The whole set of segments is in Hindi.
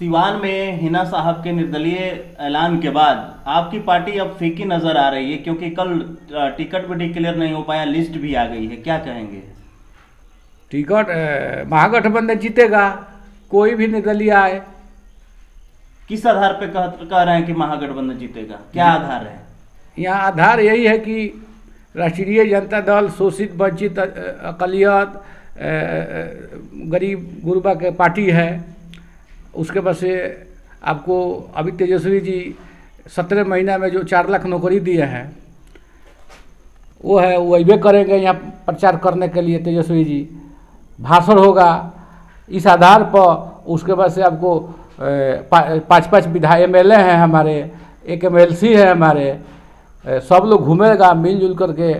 सिवान में हिना साहब के निर्दलीय ऐलान के बाद आपकी पार्टी अब फीकी नजर आ रही है, क्योंकि कल टिकट भी डिक्लेयर नहीं हो पाया, लिस्ट भी आ गई है, क्या कहेंगे? टिकट महागठबंधन जीतेगा, कोई भी निर्दलीय आए। किस आधार पे कह रहे हैं कि महागठबंधन जीतेगा? क्या आधार है? यहाँ आधार यही है कि राष्ट्रीय जनता दल शोषित वंचित अकलियत गरीब गुरबा के पार्टी है। उसके बाद से आपको अभी तेजस्वी जी 17 महीना में जो 4 लाख नौकरी दिए हैं वो है, वो अबे करेंगे यहाँ प्रचार करने के लिए। तेजस्वी जी भाषण होगा इस आधार पर। उसके बाद से आपको 5 विधायक MLA हैं हमारे, एक MLC है हमारे, सब लोग घूमेगा मिलजुल करके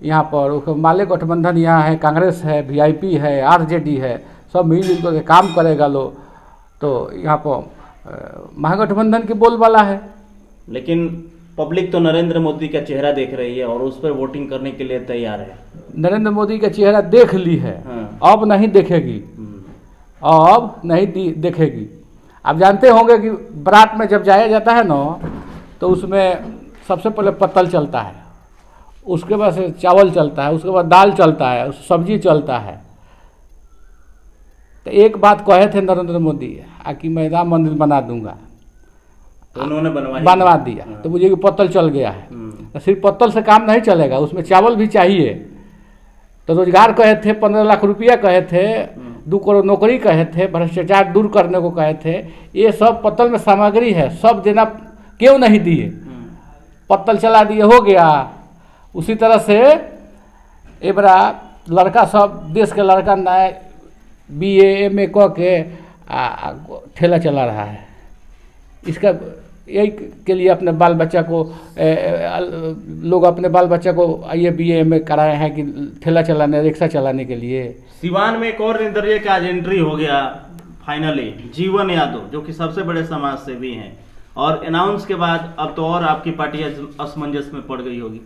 यहाँ पर। माले गठबंधन यहाँ है, कांग्रेस है, VIP है, RJD है, सब मिलजुल करके काम करेगा लोग। तो यहाँ पर महागठबंधन की बोलबाला है। लेकिन पब्लिक तो नरेंद्र मोदी का चेहरा देख रही है और उस पर वोटिंग करने के लिए तैयार है। नरेंद्र मोदी का चेहरा देख ली है। हाँ। अब नहीं देखेगी, अब नहीं देखेगी। आप जानते होंगे कि बारात में जब जाया जाता है ना, तो उसमें सबसे पहले पत्तल चलता है, उसके बाद से चावल चलता है, उसके बाद दाल चलता है, सब्जी चलता है। तो एक बात कहे थे नरेंद्र मोदी कि मैं राम मंदिर बना दूंगा, तो उन्होंने बनवा दिया। तो मुझे कि पत्तल चल गया है। तो सिर्फ पत्तल से काम नहीं चलेगा, उसमें चावल भी चाहिए। तो रोजगार कहे थे, 15 लाख रुपया कहे थे, 2 करोड़ नौकरी कहे थे, भ्रष्टाचार दूर करने को कहे थे। ये सब पत्तल में सामग्री है, सब देना क्यों नहीं दिए? पत्तल चला दिए, हो गया। उसी तरह से ए बड़ा लड़का सब देश के लड़का नए BA MA क के ठेला चला रहा है। इसका यही के लिए अपने बाल बच्चा को लोग अपने बाल बच्चा को ये BA MA कराए हैं कि ठेला चलाने, रिक्शा चलाने के लिए। सिवान में एक और निर्दलीय का आज एंट्री हो गया फाइनली, जीवन यादव, जो कि सबसे बड़े समाज सेवी हैं। और अनाउंस के बाद अब तो और आपकी पार्टी असमंजस में पड़ गई होगी।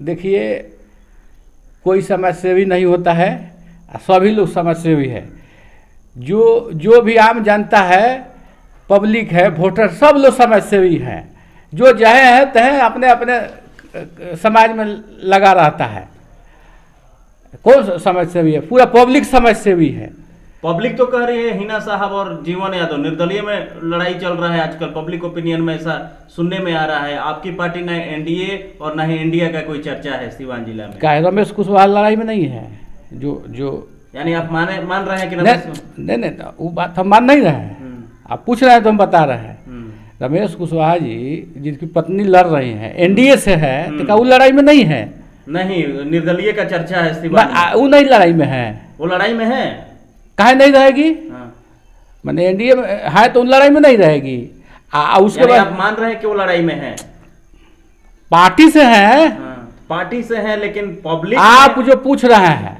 देखिए, कोई समाज सेवी नहीं होता है, सभी लोग समाज सेवी है। जो भी आम जनता है, पब्लिक है, वोटर, सब लोग समाज सेवी हैं। जो जहे हैं तहे अपने अपने समाज में लगा रहता है। कौन समाज सेवी है? पूरा पब्लिक समाज सेवी है। पब्लिक तो कह रही है हिना साहब और जीवन यादव निर्दलीय में लड़ाई चल रहा है आजकल, पब्लिक ओपिनियन में ऐसा सुनने में आ रहा है। आपकी पार्टी न NDA और न ही इंडिया का कोई चर्चा है सिवान जिला में। क्या है, रमेश कुशवाहा लड़ाई में नहीं है? जो यानी आप मान रहे हैं कि नहीं, वो बात हम मान नहीं रहे हैं। आप पूछ रहे हैं तो हम बता रहे हैं। रमेश कुशवाहा जी जिनकी पत्नी लड़ रही है, NDA से है, तो क्या वो लड़ाई में नहीं है? नहीं, निर्दलीय का चर्चा है सिवान। वो नहीं लड़ाई में है। वो लड़ाई में है, काहे नहीं रहेगी? मैंने NDA में है तो उन लड़ाई में नहीं रहेगी। उसके बाद आप मान रहे हैं कि वो लड़ाई में है? पार्टी से है। पार्टी से है, लेकिन पब्लिक आप जो पूछ रहे हैं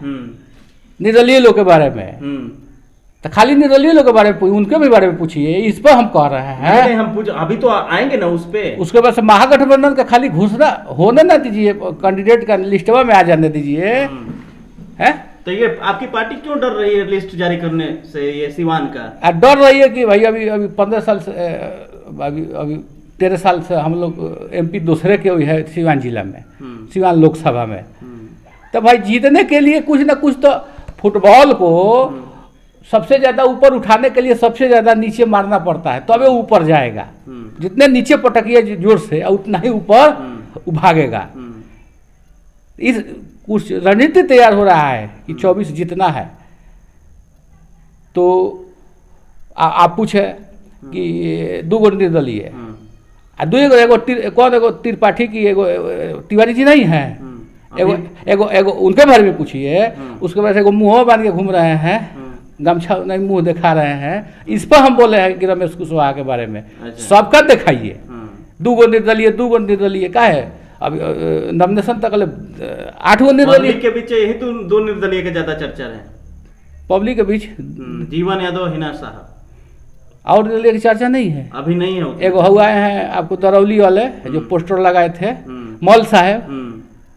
निर्दलीय लोग के बारे में, तो खाली निर्दलीय लोग के बारे में उनके भी बारे में पूछिए। इस पर हम कह रहे हैं। नहीं, हम पूछ अभी तो आएंगे ना उस पे। उसके बाद से महागठबंधन का खाली घोषणा होने ना दीजिए, कैंडिडेट का लिस्टवा में आ जाने दीजिए। है तो ये आपकी पार्टी क्यों डर रही है लिस्ट जारी करने से? ये सिवान का डर रही है कि भाई अभी 15 साल से, अभी 13 साल से हम लोग MP दूसरे के हुई है सिवान जिला में, सिवान लोकसभा में। तो भाई जीतने के लिए कुछ ना कुछ तो, फुटबॉल को सबसे ज्यादा ऊपर उठाने के लिए सबसे ज्यादा नीचे मारना पड़ता है, तब वो ऊपर जाएगा। जितने नीचे पटकिए जोर से, उतना ही ऊपर भागेगा। इस कुछ रणनीति तैयार हो रहा है कि 24 जीतना है। तो आप पूछे कि 2 गो निर्दलीय, एगो त्रिपाठी की, एगो तिवारी जी नहीं है, एगो उनके बारे में पूछिए। उसके बाद एगो मुँह बांध के घूम रहे हैं, गमछा नहीं मुंह दिखा रहे हैं। इस पर हम बोले हैं कि रमेश कुशवाहा के बारे में सबका दिखाइए। 2 गो निर्दलीय का है? अभी नॉमिनेशन तक 8 गो निर्दलीय के बीच यही 2 निर्दलीय के ज्यादा चर्चा है पब्लिक के बीच। जीवन यादव, हिना साहब, और निर्दलीय की चर्चा नहीं है, अभी नहीं है। एगो हुआ है आपको दरौली वाले जो पोस्टर लगाए थे, मौल साहब,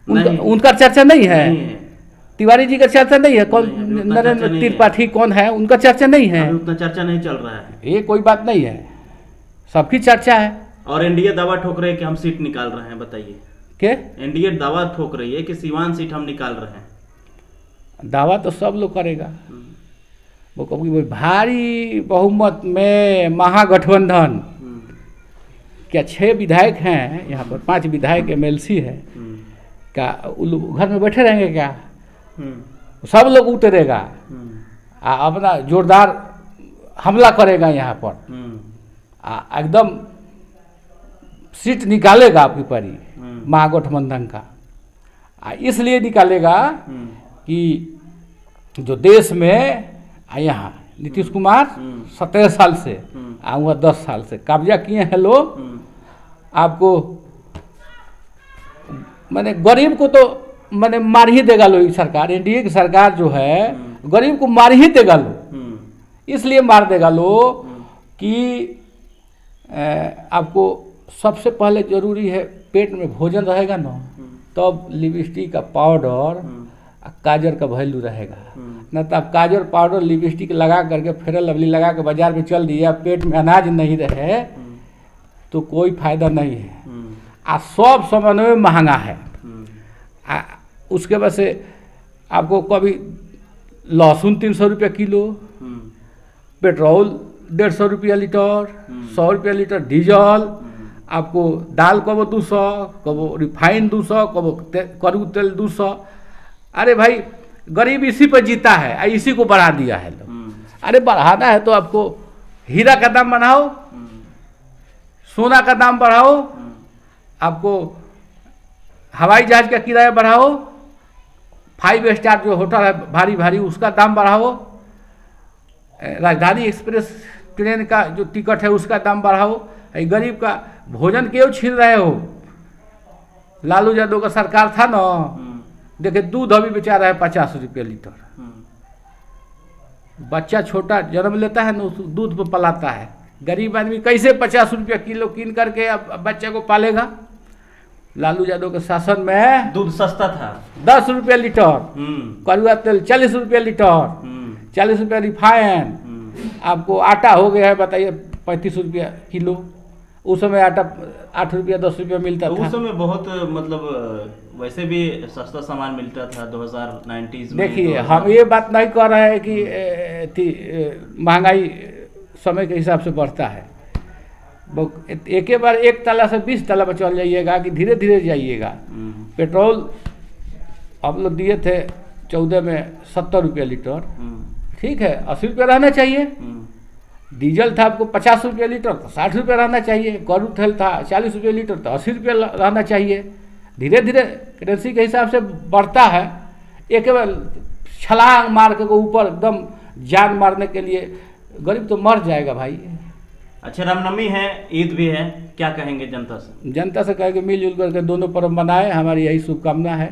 उनका चर्चा नहीं है। तिवारी जी का चर्चा नहीं है, कौन नहीं, उतना चर्चा नरेंद्र नहीं है। त्रिपाठी कौन है, उनका चर्चा नहीं है। अभी उतना चर्चा नहीं चल रहा है। ये कोई बात नहीं है, सबकी चर्चा है। और एनडीए दावा ठोक रहे हैं कि हम सीट निकाल रहे हैं, बताइए। के एनडीए दावा ठोक रही है कि सीवान सीट हम निकाल रहे हैं। दावा तो सब लोग करेगा, वो कभी वो भारी बहुमत में महागठबंधन, क्या 6 विधायक हैं यहाँ पर, 5 विधायक एमएलसी है, क्या वो लोग घर में बैठे रहेंगे क्या? सब लोग उतरेगा, अपना जोरदार हमला करेगा यहाँ पर, एकदम सीट निकालेगा आपकी पारी महागठबंधन का। इसलिए निकालेगा कि जो देश में यहाँ नीतीश कुमार 17 साल से आऊँगा 10 साल से कब्जा किए हैं लोग, आपको मैंने गरीब को तो मैंने मार ही देगा लो। सरकार, एनडीए की सरकार जो है गरीब को मार ही देगा लो। इसलिए मार देगा लो कि आपको सबसे पहले जरूरी है पेट में भोजन रहेगा ना, तब लिपस्टिक का पाउडर काजर का वैल्यू रहेगा। न तो आप काजर पाउडर लिपस्टिक लगा करके फेयर लवली लगा के बाजार में चल दिया, पेट में अनाज नहीं रहे तो कोई फायदा नहीं है। सब सामान में महंगा है। उसके बाद से आपको कभी लहसुन 300 रुपये किलो, पेट्रोल 150 रुपया लीटर, 100 रुपया लीटर डीजल, आपको दाल कबो 200, कबो रिफाइन 200, कबो कड़ू तेल 200। अरे भाई गरीब इसी पर जीता है, इसी को बढ़ा दिया है लोग। अरे बढ़ाना है तो आपको हीरा का दाम बढ़ाओ, सोना का दाम बढ़ाओ, आपको हवाई जहाज का किराया बढ़ाओ, 5 स्टार जो होटल है भारी भारी उसका दाम बढ़ाओ, राजधानी एक्सप्रेस ट्रेन का जो टिकट है उसका दाम बढ़ाओ। गरीब का भोजन क्यों छीन रहे हो? लालू यादव का सरकार था ना, देखिए दूध अभी बेचा रहा है 50 रुपये लीटर। बच्चा छोटा जन्म लेता है ना, उस दूध पर पलाता है। गरीब आदमी कैसे 50 रुपया किलो कीन करके अब बच्चे को पालेगा? लालू यादव के शासन में दूध सस्ता था, 10 रुपये लीटर, कड़ुआ तेल 40 रुपये लीटर, 40 रुपये रिफाइन, आपको आटा हो गया है बताइए 35 रुपया किलो। उस समय आटा 8 रुपया 10 रुपया मिलता था। उस समय बहुत मतलब वैसे भी सस्ता सामान मिलता था 2090s में। देखिए हम ये बात नहीं कर रहे हैं कि महंगाई समय के हिसाब से बढ़ता है। एक ही बार 1 तला से 20 तला पर चल जाइएगा कि धीरे धीरे जाइएगा। पेट्रोल आप लोग दिए थे 14 में 70 रुपया लीटर, ठीक है 80 रुपया रहना चाहिए। डीजल था आपको 50 रुपया लीटर तो 60 रुपया रहना चाहिए। कड़ू तेल था 40 रुपया लीटर तो 80 रुपया रहना चाहिए। धीरे धीरे करेंसी के हिसाब से बढ़ता है। एक बार छलांग मार के ऊपर एकदम जान मारने के लिए गरीब तो मर जाएगा भाई। अच्छा, रामनवमी है, ईद भी है, क्या कहेंगे जनता से? जनता से कहेंगे मिलजुल करके दोनों पर्व मनाएं, हमारी यही शुभकामना है।